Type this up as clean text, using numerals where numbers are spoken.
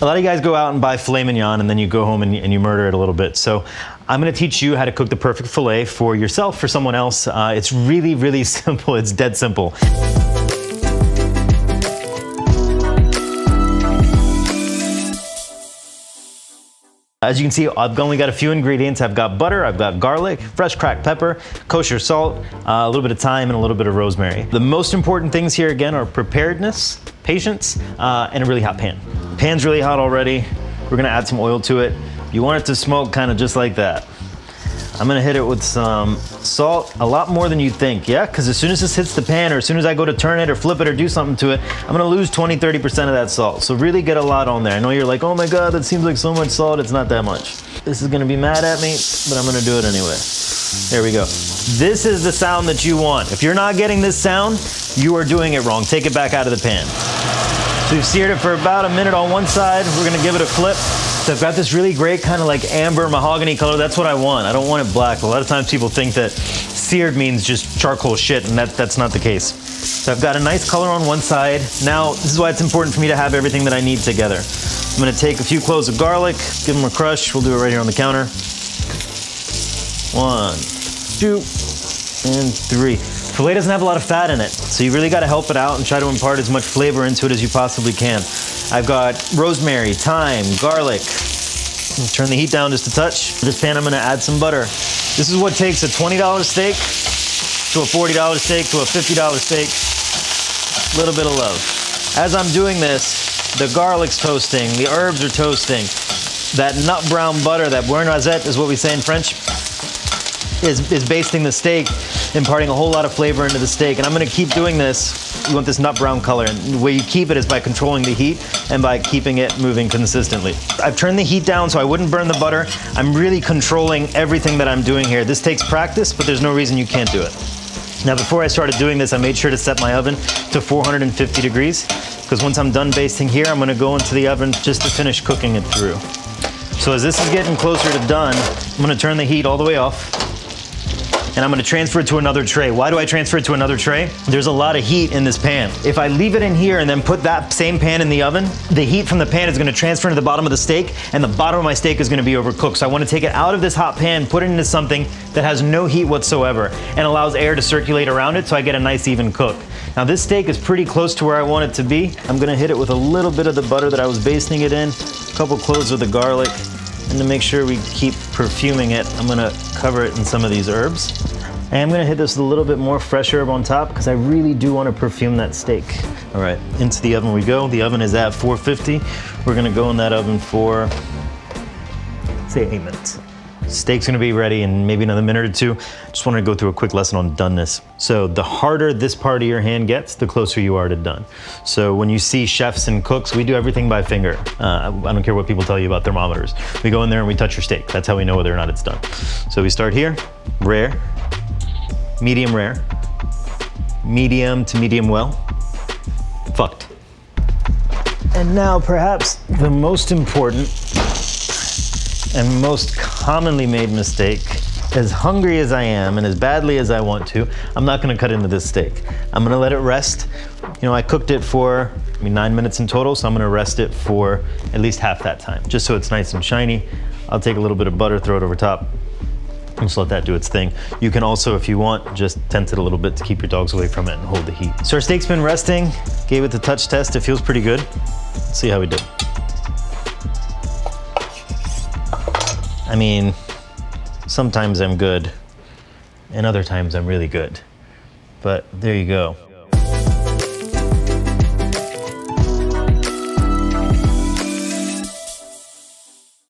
A lot of you guys go out and buy filet mignon and then you go home and you murder it a little bit. So I'm gonna teach you how to cook the perfect filet for yourself, for someone else. It's really, really simple. It's dead simple. As you can see, I've only got a few ingredients. I've got butter, I've got garlic, fresh cracked pepper, kosher salt, a little bit of thyme, and a little bit of rosemary. The most important things here again are preparedness, patience, and a really hot pan. Pan's really hot already. We're gonna add some oil to it. You want it to smoke kind of just like that. I'm gonna hit it with some salt, a lot more than you think, yeah? Because as soon as this hits the pan, or as soon as I go to turn it or flip it or do something to it, I'm gonna lose 20–30% of that salt. So really get a lot on there. I know you're like, oh my God, that seems like so much salt. It's not that much. This is gonna be mad at me, but I'm gonna do it anyway. There we go. This is the sound that you want. If you're not getting this sound, you are doing it wrong. Take it back out of the pan. So we've seared it for about a minute on one side. We're gonna give it a flip. So I've got this really great kind of like amber mahogany color. That's what I want. I don't want it black. A lot of times people think that seared means just charcoal shit, and that's not the case. So I've got a nice color on one side. Now, this is why it's important for me to have everything that I need together. I'm gonna take a few cloves of garlic, give them a crush. We'll do it right here on the counter. 1, 2, and 3. Filet doesn't have a lot of fat in it, so you really gotta help it out and try to impart as much flavor into it as you possibly can. I've got rosemary, thyme, garlic. Turn the heat down just a touch. For this pan, I'm gonna add some butter. This is what takes a $20 steak to a $40 steak to a $50 steak. A little bit of love. As I'm doing this, the garlic's toasting, the herbs are toasting. That nut brown butter, that beurre noisette is what we say in French, is basting the steak, imparting a whole lot of flavor into the steak. And I'm gonna keep doing this. You want this nut brown color, and the way you keep it is by controlling the heat and by keeping it moving consistently. I've turned the heat down so I wouldn't burn the butter. I'm really controlling everything that I'm doing here. This takes practice, but there's no reason you can't do it. Now, before I started doing this, I made sure to set my oven to 450 degrees, because once I'm done basting here, I'm gonna go into the oven just to finish cooking it through. So as this is getting closer to done, I'm gonna turn the heat all the way off, and I'm gonna transfer it to another tray. Why do I transfer it to another tray? There's a lot of heat in this pan. If I leave it in here and then put that same pan in the oven, the heat from the pan is gonna transfer to the bottom of the steak, and the bottom of my steak is gonna be overcooked. So I wanna take it out of this hot pan, put it into something that has no heat whatsoever, and allows air to circulate around it so I get a nice even cook. Now this steak is pretty close to where I want it to be. I'm gonna hit it with a little bit of the butter that I was basting it in, a couple cloves of the garlic, and to make sure we keep perfuming it, I'm gonna cover it in some of these herbs. I am gonna hit this with a little bit more fresh herb on top because I really do want to perfume that steak. All right, into the oven we go. The oven is at 450. We're gonna go in that oven for, say, 8 minutes. Steak's gonna be ready in maybe another minute or two. Just wanted to go through a quick lesson on doneness. So the harder this part of your hand gets, the closer you are to done. So when you see chefs and cooks, we do everything by finger. I don't care what people tell you about thermometers. We go in there and we touch your steak. That's how we know whether or not it's done. So we start here, rare, medium rare, medium to medium well, fucked. And now perhaps the most important and most commonly made mistake. As hungry as I am and as badly as I want to, I'm not gonna cut into this steak. I'm gonna let it rest. You know, I cooked it for 9 minutes in total, so I'm gonna rest it for at least half that time, just so it's nice and shiny. I'll take a little bit of butter, throw it over top, and just let that do its thing. You can also, if you want, just tent it a little bit to keep your dogs away from it and hold the heat. So our steak's been resting, gave it the touch test, it feels pretty good. Let's see how we did. I mean, sometimes I'm good, and other times I'm really good. But there you go.